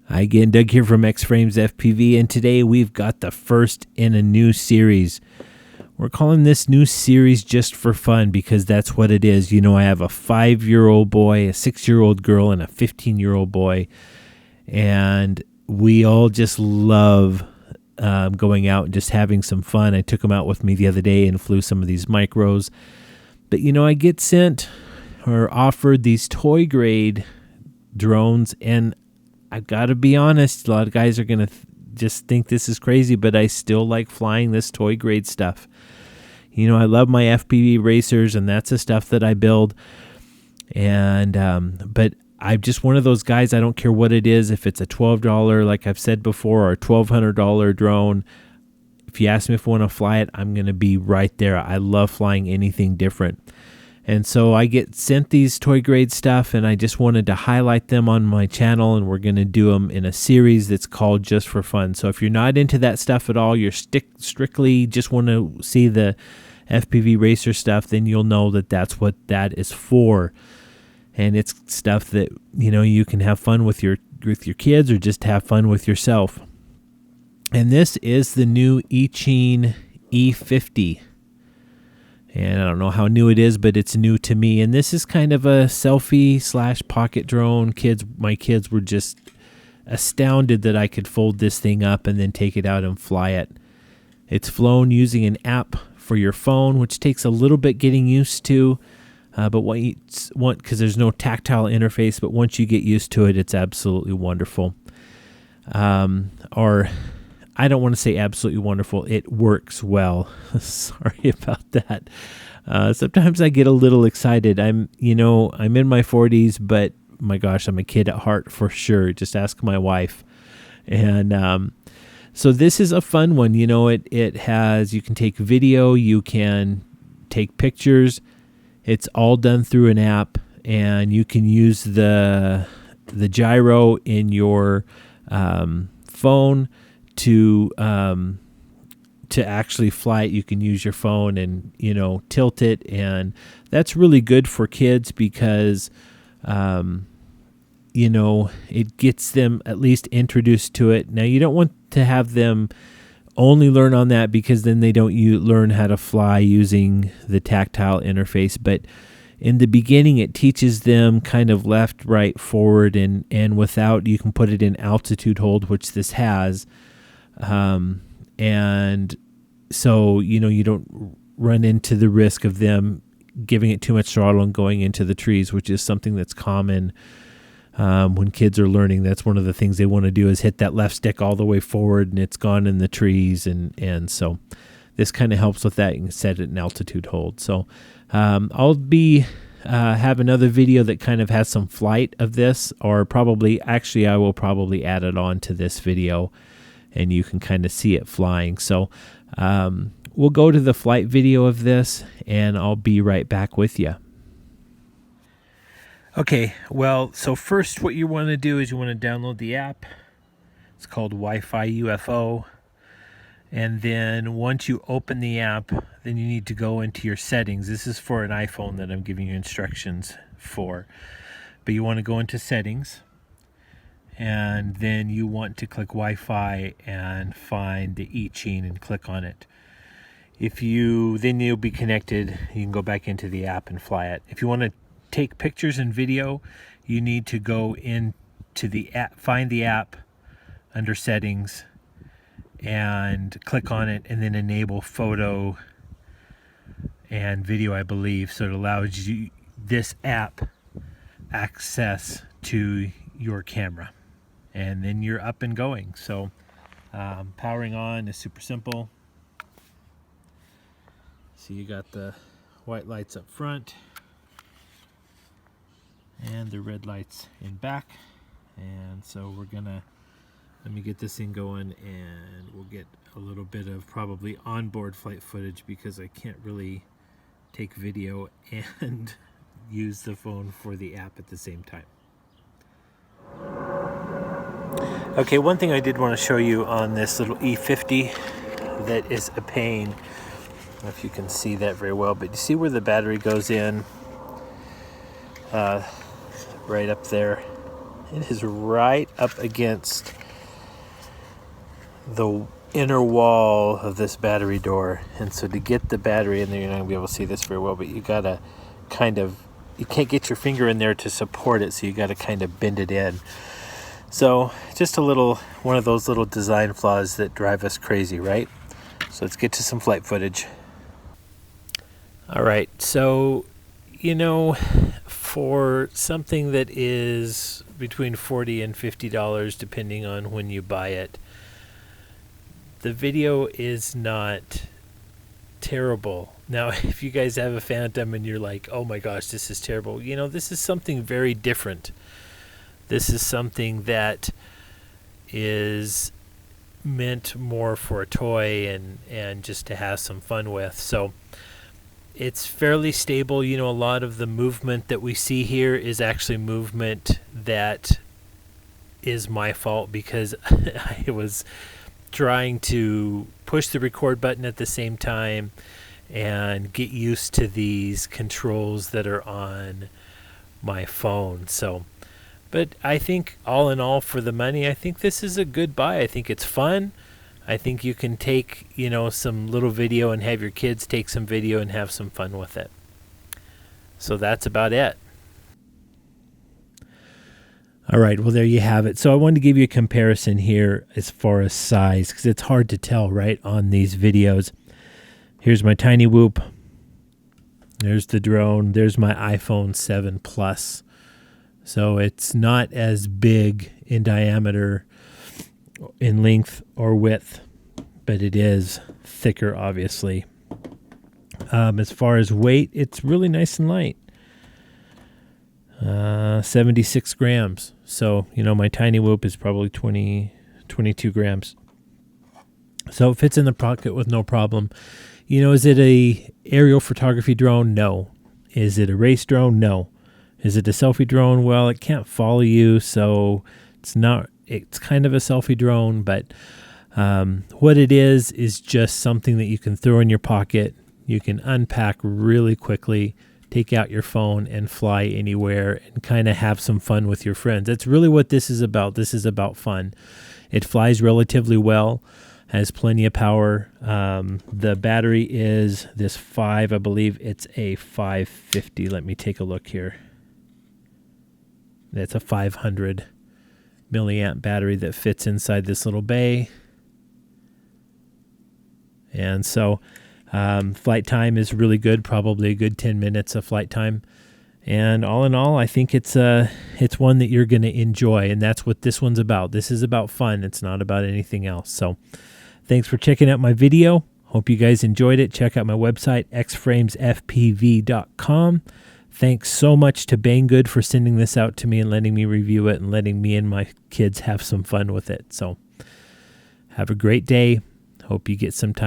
Hi again, Doug here from X-Frames FPV, and today we've got the first in a new series. We're calling this new series Just for Fun because that's what it is. You know, I have a 5-year-old boy, a 6-year-old girl, and a 15-year-old boy, and we all just love going out and just having some fun. I took them out with me the other day and flew some of these micros. But, you know, I get sent or offered these toy-grade drones, and I've got to be honest, a lot of guys are going to just think this is crazy, but I still like flying this toy grade stuff. You know, I love my FPV racers, and that's the stuff that I build. And but I'm just one of those guys, I don't care what it is, if it's a $12, like I've said before, or a $1,200 drone. If you ask me if I want to fly it, I'm going to be right there. I love flying anything different. And so I get sent these toy grade stuff, and I just wanted to highlight them on my channel, and we're going to do them in a series that's called Just for Fun. So if you're not into that stuff at all, you're strictly just want to see the FPV racer stuff, then you'll know that that's what that is for. And it's stuff that, you know, you can have fun with your kids or just have fun with yourself. And this is the new Eachine E50. And I don't know how new it is, but it's new to me. And this is kind of a selfie / pocket drone. My kids were just astounded that I could fold this thing up and then take it out and fly it. It's flown using an app for your phone, which takes a little bit getting used to. But what you want, because there's no tactile interface, but once you get used to it, it's absolutely wonderful. Or I don't want to say absolutely wonderful. It works well. Sorry about that. Sometimes I get a little excited. I'm in my 40s, but my gosh, I'm a kid at heart for sure. Just ask my wife. And so this is a fun one. You know, it has, you can take video, you can take pictures. It's all done through an app, and you can use the gyro in your phone to actually fly it. You can use your phone and, you know, tilt it, and that's really good for kids because you know, it gets them at least introduced to it. Now, you don't want to have them only learn on that, because then they don't learn how to fly using the tactile interface. But in the beginning, it teaches them kind of left, right, forward, and without, you can put it in altitude hold, which this has. And so, you know, you don't run into the risk of them giving it too much throttle and going into the trees, which is something that's common when kids are learning. That's one of the things they want to do, is hit that left stick all the way forward, and it's gone in the trees. And so this kind of helps with that. You can set it in altitude hold. So I'll be have another video that kind of has some flight of this, or I will probably add it on to this video, and you can kind of see it flying. So we'll go to the flight video of this, and I'll be right back with you. Okay, well, so first what you want to do is you want to download the app. It's called Wi-Fi UFO. And then once you open the app, then you need to go into your settings. This is for an iPhone that I'm giving you instructions for. But you want to go into settings, and then you want to click Wi-Fi and find the Eachine and click on it. Then you'll be connected. You can go back into the app and fly it. If you want to take pictures and video, you need to go into the app, find the app under settings, and click on it, and then enable photo and video, I believe. So it allows you, this app, access to your camera, and then you're up and going. So powering on is super simple. So you got the white lights up front and the red lights in back. And so let me get this thing going, and we'll get a little bit of probably onboard flight footage, because I can't really take video and use the phone for the app at the same time. Okay, one thing I did want to show you on this little E50 that is a pain. I don't know if you can see that very well, but you see where the battery goes in? Right up there. It is right up against the inner wall of this battery door, and so to get the battery in there, you're not going to be able to see this very well, but you got to you can't get your finger in there to support it, so you got to kind of bend it in. So just one of those little design flaws that drive us crazy, right? So let's get to some flight footage. All right, so for something that is between $40 and $50, depending on when you buy it, the video is not terrible. Now, if you guys have a Phantom and you're like, oh my gosh, this is terrible, this is something very different. This is something that is meant more for a toy and just to have some fun with. So it's fairly stable. A lot of the movement that we see here is actually movement that is my fault, because I was trying to push the record button at the same time and get used to these controls that are on my phone. But I think all in all, for the money, I think this is a good buy. I think it's fun. I think you can take, some little video and have your kids take some video and have some fun with it. So that's about it. All right, well, there you have it. So I wanted to give you a comparison here as far as size, because it's hard to tell, right, on these videos. Here's my Tiny Whoop. There's the drone. There's my iPhone 7 Plus. So it's not as big in diameter, in length or width, but it is thicker, obviously. As far as weight, it's really nice and light. 76 grams. So, my Tiny Whoop is probably 22 grams. So it fits in the pocket with no problem. Is it a aerial photography drone? No. Is it a race drone? No. Is it a selfie drone? Well, it can't follow you, so it's kind of a selfie drone, but what it is just something that you can throw in your pocket. You can unpack really quickly, take out your phone and fly anywhere and kind of have some fun with your friends. That's really what this is about. This is about fun. It flies relatively well, has plenty of power. The battery is this 5, I believe it's a 550. Let me take a look here. It's a 500 milliamp battery that fits inside this little bay. And so flight time is really good, probably a good 10 minutes of flight time. And all in all, I think it's one that you're going to enjoy, and that's what this one's about. This is about fun. It's not about anything else. So thanks for checking out my video. Hope you guys enjoyed it. Check out my website, xframesfpv.com. Thanks so much to Banggood for sending this out to me and letting me review it and letting me and my kids have some fun with it. So have a great day. Hope you get some time.